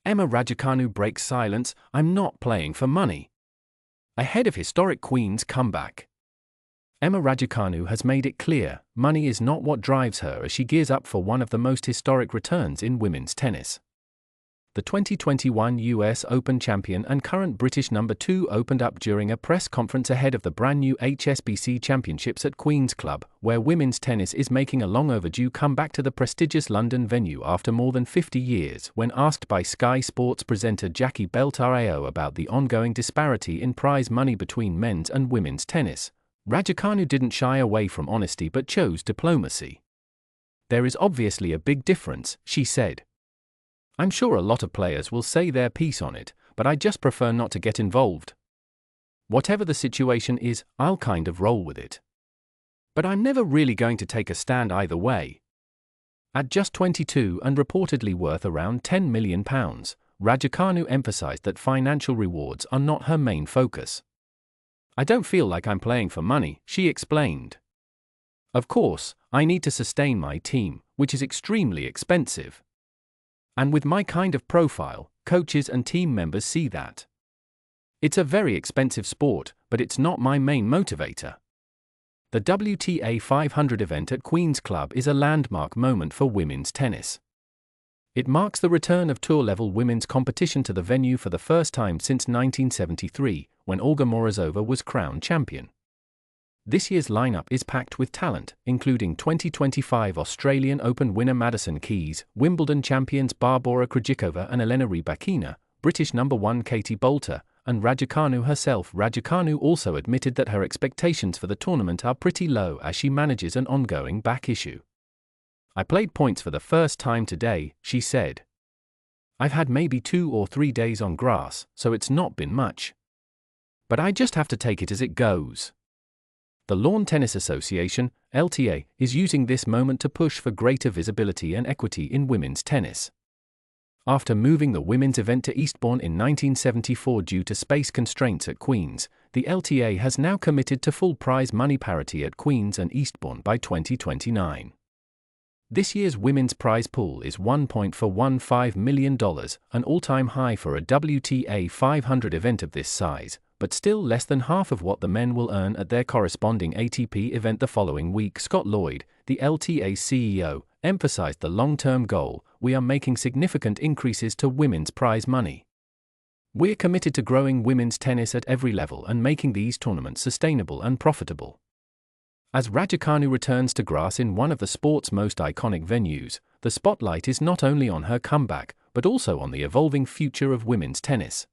Emma Raducanu breaks silence. "I'm not playing for money." Ahead of historic Queen's comeback, Emma Raducanu has made it clear money is not what drives her as she gears up for one of the most historic returns in women's tennis. The 2021 US Open champion and current British number 2 opened up during a press conference ahead of the brand new HSBC Championships at Queen's Club, where women's tennis is making a long overdue comeback to the prestigious London venue after more than 50 years. When asked by Sky Sports presenter Jackie Beltarao about the ongoing disparity in prize money between men's and women's tennis, Raducanu didn't shy away from honesty but chose diplomacy. "There is obviously a big difference," she said. "I'm sure a lot of players will say their piece on it, but I just prefer not to get involved. Whatever the situation is, I'll kind of roll with it. But I'm never really going to take a stand either way." At just 22 and reportedly worth around £10 million, Raducanu emphasized that financial rewards are not her main focus. "I don't feel like I'm playing for money," she explained. "Of course, I need to sustain my team, which is extremely expensive. And with my kind of profile, coaches and team members see that. It's a very expensive sport, but it's not my main motivator." The WTA 500 event at Queen's Club is a landmark moment for women's tennis. It marks the return of tour-level women's competition to the venue for the first time since 1973, when Olga Morozova was crowned champion. This year's lineup is packed with talent, including 2025 Australian Open winner Madison Keys, Wimbledon champions Barbora Krejcikova and Elena Rybakina, British number 1 Katie Boulter, and Raducanu herself. Raducanu also admitted that her expectations for the tournament are pretty low as she manages an ongoing back issue. "I played points for the first time today," she said. "I've had maybe 2 or 3 days on grass, so it's not been much. But I just have to take it as it goes." The Lawn Tennis Association, LTA, is using this moment to push for greater visibility and equity in women's tennis. After moving the women's event to Eastbourne in 1974 due to space constraints at Queen's, the LTA has now committed to full prize money parity at Queen's and Eastbourne by 2029. This year's women's prize pool is $1.415 million, an all-time high for a WTA 500 event of this size, but still less than half of what the men will earn at their corresponding ATP event the following week. Scott Lloyd, the LTA CEO, emphasized the long-term goal: "We are making significant increases to women's prize money. We're committed to growing women's tennis at every level and making these tournaments sustainable and profitable." As Raducanu returns to grass in one of the sport's most iconic venues, the spotlight is not only on her comeback, but also on the evolving future of women's tennis.